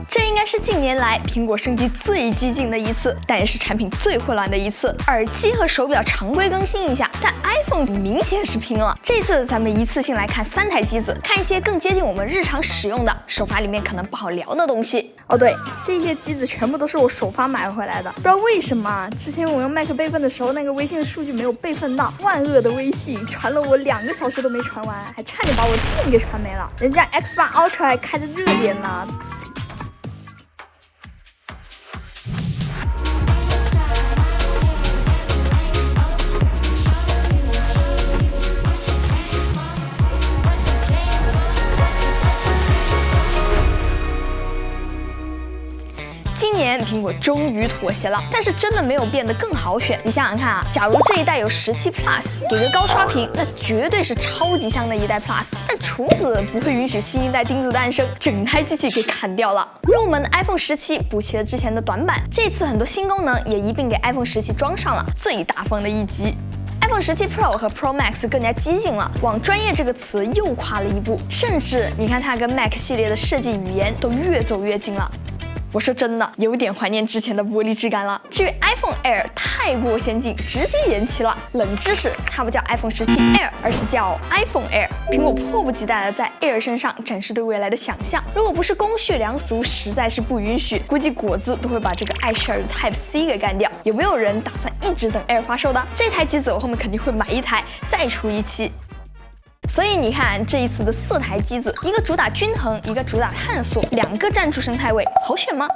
这应该是近年来苹果升级最激进的一次，但也是产品最混乱的一次。耳机和手表常规更新一下，但 iPhone 明显是拼了。这次咱们一次性来看3台机子，看一些更接近我们日常使用的，首发里面可能不好聊的东西。哦对，这些机子全部都是我首发买回来的，不知道为什么之前我用 Mac 备份的时候，那个微信的数据没有备份到，万恶的微信传了我2个小时都没传完，还差点把我电给传没了。人家 X8 Ultra 还开着热点呢。今年苹果终于妥协了，但是真的没有变得更好选。你想想看啊，假如这一代有17 Plus， 给个高刷屏，那绝对是超级香的一代 Plus。但厨子不会允许新一代钉子诞生，整台机器给砍掉了。入门的 iPhone 17补齐了之前的短板，这次很多新功能也一并给 iPhone 17装上了，最大方的一击。iPhone 17 Pro 和 Pro Max 更加激进了，往专业这个词又跨了一步，甚至你看它跟 Mac 系列的设计语言都越走越近了。我说真的，有点怀念之前的玻璃质感了。至于 iPhone Air 太过先进，直接延期了。冷知识，它不叫 iPhone 17 Air， 而是叫 iPhone Air。苹果迫不及待地在 Air 身上展示对未来的想象。如果不是公序良俗实在是不允许，估计果子都会把这个爱舍尔的 Type C 给干掉。有没有人打算一直等 Air 发售的？这台机子我后面肯定会买一台，再出一期。所以你看，这一次的4台机子，一个主打均衡，一个主打探索，2个站住生态位，好选吗？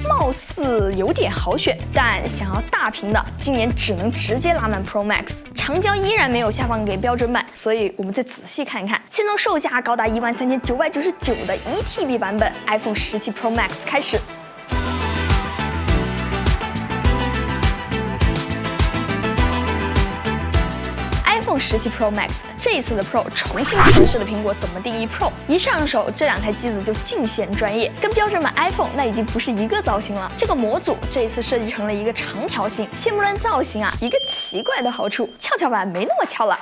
貌似有点好选，但想要大屏的，今年只能直接拉满 Pro Max。长焦依然没有下放给标准版，所以我们再仔细看一看。先从售价高达13999的1TB 版本 iPhone 17 Pro Max 开始。iPhone 17 Pro Max 这一次的 Pro 重新诠释了苹果怎么定义 Pro， 一上手这2台机子就尽显专业，跟标准版 iPhone 那已经不是一个造型了。这个模组这一次设计成了一个长条形，先不论造型啊，一个奇怪的好处，跷跷板没那么翘了。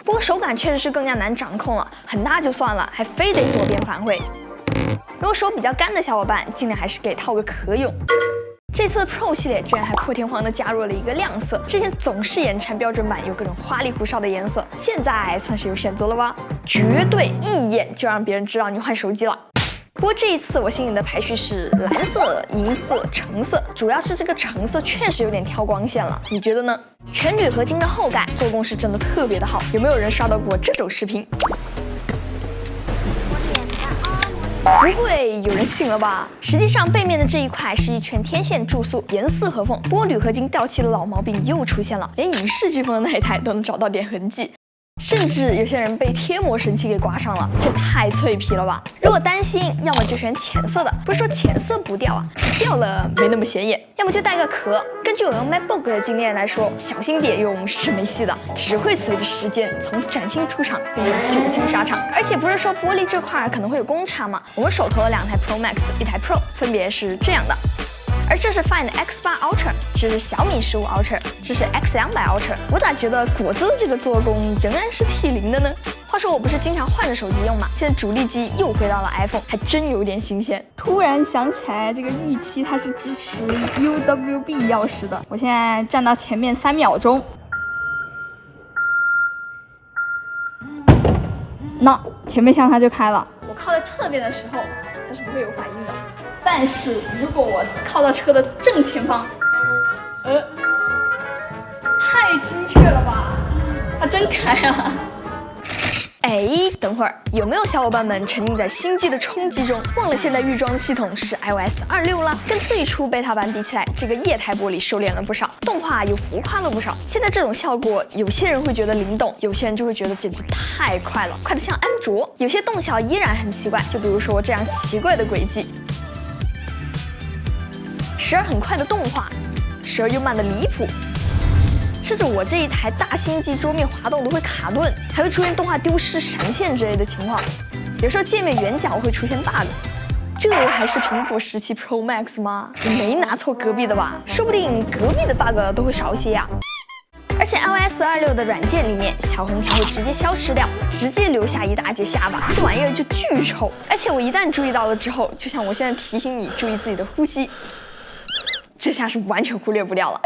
不过手感确实是更加难掌控了，很大就算了，还非得左边返回。如果手比较干的小伙伴，尽量还是给套个壳用。这次 Pro 系列居然还破天荒地加入了一个亮色，之前总是眼馋标准版有各种花里胡哨的颜色，现在算是有选择了吧？绝对一眼就让别人知道你换手机了。不过这一次我心里的排序是蓝色、银色、橙色，主要是这个橙色确实有点挑光线了，你觉得呢？全铝合金的后盖做工是真的特别的好，有没有人刷到过这种视频？不会有人信了吧？实际上背面的这一块是一圈天线注塑，严丝合缝。不过铝合金掉漆的老毛病又出现了，连影视飓风的那一台都能找到点痕迹。甚至有些人被贴膜神器给刮上了，这太脆皮了吧！如果担心，要么就选浅色的，不是说浅色不掉啊，是掉了没那么显眼；要么就带个壳。根据我用 MacBook 的经验来说，小心点用是没戏的，只会随着时间从崭新出厂变成久经沙场。而且不是说玻璃这块可能会有公差吗？我们手头的2台 Pro Max， 1台 Pro， 分别是这样的。而这是 Find X8 Ultra， 这是小米15 Ultra， 这是 X200 Ultra。我咋觉得果子这个做工仍然是 T0的呢？话说我不是经常换着手机用吗？现在主力机又回到了 iPhone， 还真有点新鲜。突然想起来，这个预期它是支持 UWB 钥匙的。我现在站到前面3秒钟，那前面向它就开了。我靠在侧边的时候，它是不会有反应的。但是如果我靠到车的正前方，太精确了吧？它真开啊！哎，等会儿，有没有小伙伴们沉浸在新机的冲击中，忘了现在预装系统是 iOS 26了？跟最初 beta 版比起来，这个液态玻璃收敛了不少，动画又浮夸了不少。现在这种效果，有些人会觉得灵动，有些人就会觉得简直太快了，快得像安卓。有些动效依然很奇怪，就比如说这样奇怪的轨迹。时而很快的动画，时而又慢的离谱，甚至我这一台大新机桌面滑动都会卡顿，还会出现动画丢失、闪现之类的情况。有时候界面圆角会出现 bug， 这还是苹果17 Pro Max 吗？你没拿错隔壁的吧？说不定隔壁的 bug 都会少些呀。而且 iOS 26的软件里面，小横条会直接消失掉，直接留下一大截下巴，这玩意儿就巨丑。而且我一旦注意到了之后，就像我现在提醒你注意自己的呼吸，这下是完全忽略不掉了。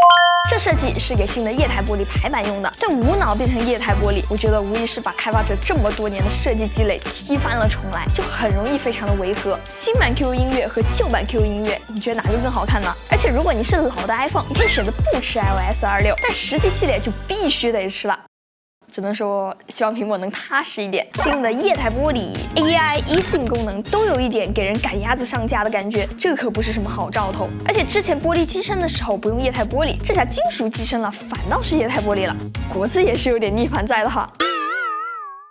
这设计是给新的液态玻璃排版用的，但无脑变成液态玻璃，我觉得无疑是把开发者这么多年的设计积累踢翻了重来，就很容易非常的违和。新版 QQ 音乐和旧版 QQ 音乐，你觉得哪个更好看呢？而且如果你是老的 iPhone， 你可以选择不吃 iOS 26，但实际系列就必须得吃了。只能说，希望苹果能踏实一点。新的液态玻璃、AI、eSIM 功能都有一点给人赶鸭子上架的感觉，这可不是什么好兆头。而且之前玻璃机身的时候不用液态玻璃，这下金属机身了，反倒是液态玻璃了，果子也是有点逆反在的哈。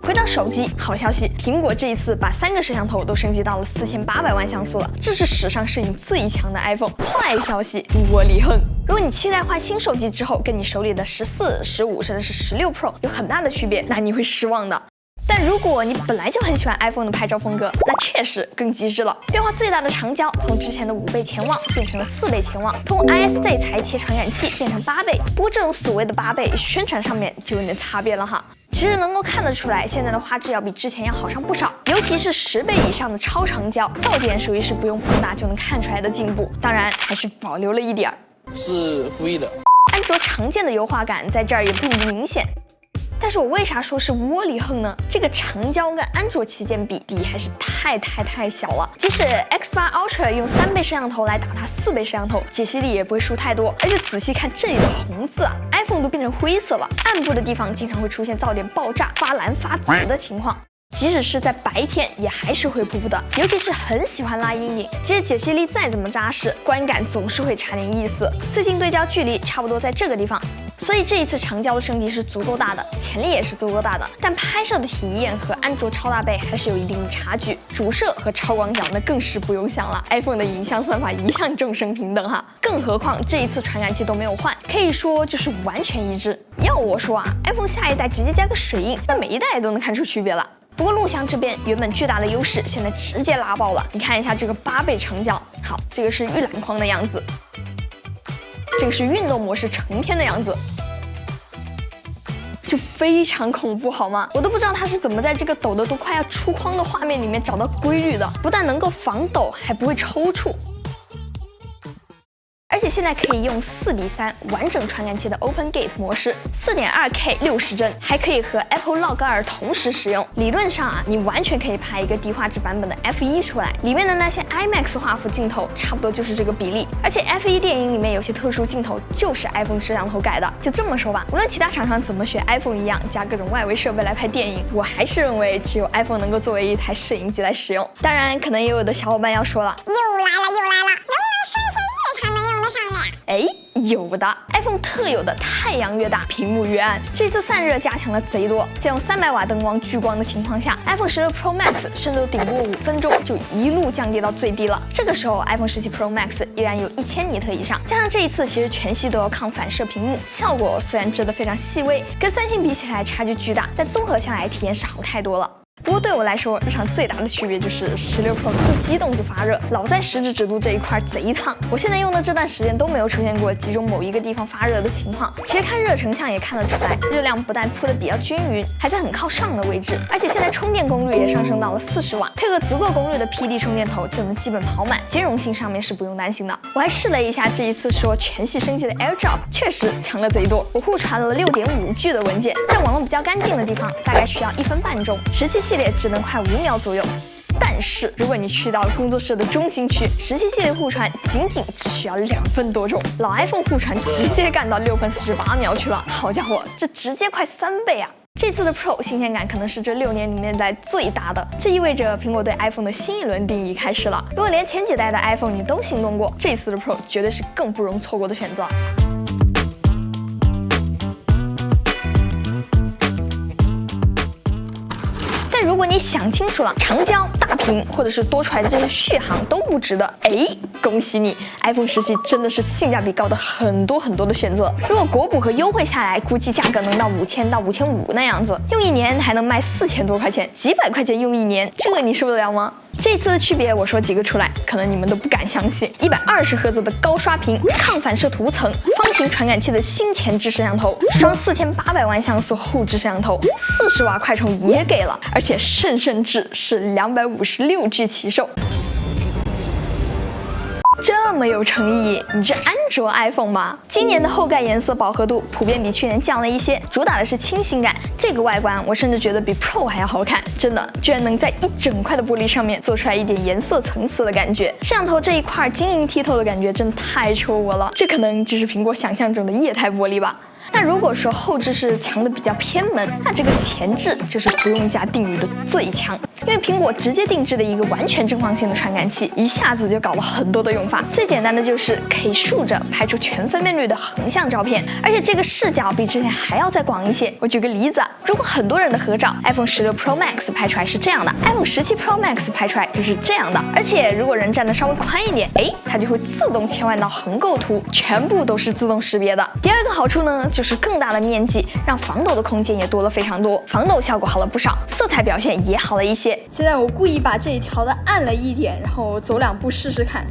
回到手机，好消息，苹果这一次把3个摄像头都升级到了4800万像素了，这是史上摄影最强的 iPhone。坏消息，窝里横。如果你期待换新手机之后跟你手里的14、15甚至是16 Pro 有很大的区别，那你会失望的。但如果你本来就很喜欢 iPhone 的拍照风格，那确实更极致了。变化最大的长焦从之前的5倍潜望变成了4倍潜望，通过 ISZ 裁切传感器变成8倍。不过这种所谓的8倍，宣传上面就有点差别了哈。其实能够看得出来，现在的画质要比之前要好上不少，尤其是10倍以上的超长焦，噪点属于是不用放大就能看出来的进步。当然还是保留了一点儿，是故意的。安卓常见的优化感在这儿也并不明显。但是我为啥说是窝里横呢？这个长焦跟安卓旗舰比还是太小了。即使 X8 Ultra 用3倍摄像头来打它4倍摄像头，解析力也不会输太多。而且仔细看这里的红字啊 ，iPhone 都变成灰色了，暗部的地方经常会出现噪点爆炸、发蓝发紫的情况。即使是在白天，也还是会噗噗的，尤其是很喜欢拉阴影。即使解析力再怎么扎实，观感总是会差点意思。最近对焦距离差不多在这个地方，所以这一次长焦的升级是足够大的，潜力也是足够大的。但拍摄的体验和安卓超大倍还是有一定的差距，主摄和超广角那更是不用想了。iPhone 的影像算法一向众生平等哈，更何况这一次传感器都没有换，可以说就是完全一致。要我说啊 ，iPhone 下一代直接加个水印，那每一代都能看出区别了。不过录像这边原本巨大的优势，现在直接拉爆了。你看一下这个8倍长焦，好，这个是预览框的样子，这个是运动模式成片的样子，就非常恐怖好吗？我都不知道它是怎么在这个抖得都快要出框的画面里面找到规律的，不但能够防抖，还不会抽搐。而且现在可以用4:3完整传感器的 Open Gate 模式，4.2K 60帧，还可以和 Apple Log 2同时使用。理论上啊，你完全可以拍一个低画质版本的 F1出来，里面的那些 IMAX 画幅镜头差不多就是这个比例。而且 F1电影里面有些特殊镜头就是 iPhone 摄像头改的。就这么说吧，无论其他厂商怎么学 iPhone 一样加各种外围设备来拍电影，我还是认为只有 iPhone 能够作为一台摄影机来使用。当然，可能也有的小伙伴要说了，又来了，能不能说一些日常能用得上的呀？哎，有的 ，iPhone 特有的太阳越大，屏幕越暗。这次散热加强了贼多，在用300瓦灯光聚光的情况下 ，iPhone 16 Pro Max 甚至顶多5分钟就一路降低到最低了。这个时候 ，iPhone 17 Pro Max 依然有1000尼特以上，加上这一次其实全系都有抗反射屏幕，效果虽然真的非常细微，跟三星比起来差距巨大，但综合下来体验是好太多了。不过对我来说，日常最大的区别就是16 Pro 一激动就发热，老在食指指肚这一块贼烫。我现在用的这段时间都没有出现过集中某一个地方发热的情况。其实看热成像也看得出来，热量不但铺的比较均匀，还在很靠上的位置。而且现在充电功率也上升到了40瓦，配合足够功率的 PD 充电头就能基本跑满，兼容性上面是不用担心的。我还试了一下这一次说全系升级的 AirDrop， 确实强了贼多。我互传了6.5G 的文件，在网络比较干净的地方大概需要1分半钟，17系列只能快5秒左右。但是如果你去到工作室的中心区，17系列互传仅只需要2分多钟，老 iPhone 互传直接干到6分48秒去了。好家伙，这直接快3倍啊！这次的 Pro 新鲜感可能是这6年里面来最大的，这意味着苹果对 iPhone 的新一轮定义开始了。如果连前几代的 iPhone 你都心动过，这次的 Pro 绝对是更不容错过的选择。如果你想清楚了，长焦、大屏或者是多出来的这些续航都不值得，哎，恭喜你 ，iPhone 17真的是性价比高的很多的选择。如果国补和优惠下来，估计价格能到5000到5500那样子，用1年还能卖4000多块钱，几百块钱用1年，这个你受得了吗？这次的区别我说几个出来，可能你们都不敢相信：120赫兹的高刷屏、抗反射涂层、方型传感器的新前置摄像头，双4800万像素后置摄像头，40瓦快充也给了，而且甚至是256G 起售。这么有诚意，你这安卓 iPhone 吗？今年的后盖颜色饱和度普遍比去年降了一些，主打的是清新感。这个外观我甚至觉得比 Pro 还要好看，真的，居然能在一整块的玻璃上面做出来一点颜色层次的感觉。摄像头这一块晶莹剔透的感觉真的太戳我了，这可能就是苹果想象中的液态玻璃吧。那如果说后置是强的比较偏门，那这个前置就是不用加定语的最强，因为苹果直接定制的一个完全正方形的传感器，一下子就搞了很多的用法。最简单的就是可以竖着拍出全分辨率的横向照片，而且这个视角比之前还要再广一些。我举个例子，如果很多人的合照 ，iPhone 16 Pro Max 拍出来是这样的 ，iPhone 17 Pro Max 拍出来就是这样的。而且如果人站得稍微宽一点，它就会自动切换到横构图，全部都是自动识别的。第二个好处呢，就是更大的面积，让防抖的空间也多了非常多，防抖效果好了不少，色彩表现也好了一些。现在我故意把这一调的暗了一点，然后走2步试试看。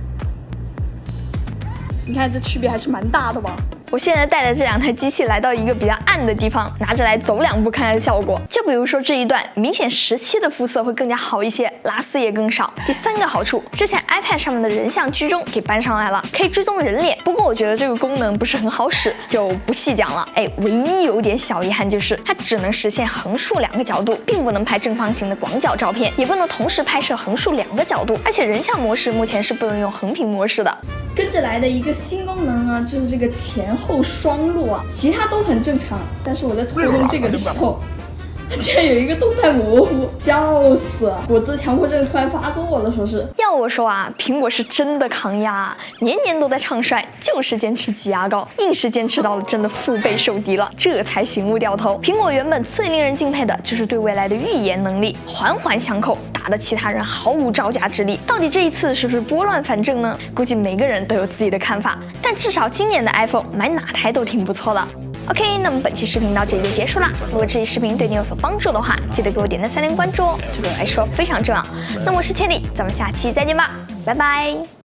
你看这区别还是蛮大的吧？我现在带着这2台机器来到一个比较暗的地方，拿着来走2步看看效果。就比如说这一段，明显17的肤色会更加好一些，拉丝也更少。第3个好处，之前 iPad 上面的人像居中给搬上来了，可以追踪人脸。不过我觉得这个功能不是很好使，就不细讲了。唯一有点小遗憾就是它只能实现横竖2个角度，并不能拍正方形的广角照片，也不能同时拍摄横竖2个角度，而且人像模式目前是不能用横屏模式的。跟着来的一个新功能呢，就是这个前后双录啊，其他都很正常，但是我在拖动这个的时候，居然有一个动态模糊，笑死！果汁强迫症突然发作了，说是。要我说啊，苹果是真的抗压，年年都在唱衰，就是坚持挤牙膏，硬是坚持到了真的腹背受敌了，这才醒悟掉头。苹果原本最令人敬佩的就是对未来的预言能力，环环相扣，打得其他人毫无招架之力。到底这一次是不是拨乱反正呢？估计每个人都有自己的看法，但至少今年的 iPhone 买哪台都挺不错的。OK， 那么本期视频到这里就结束啦。如果这期视频对你有所帮助的话，记得给我点赞3连关注哦，这对我来说非常重要。那么我是千里，咱们下期再见吧，拜拜。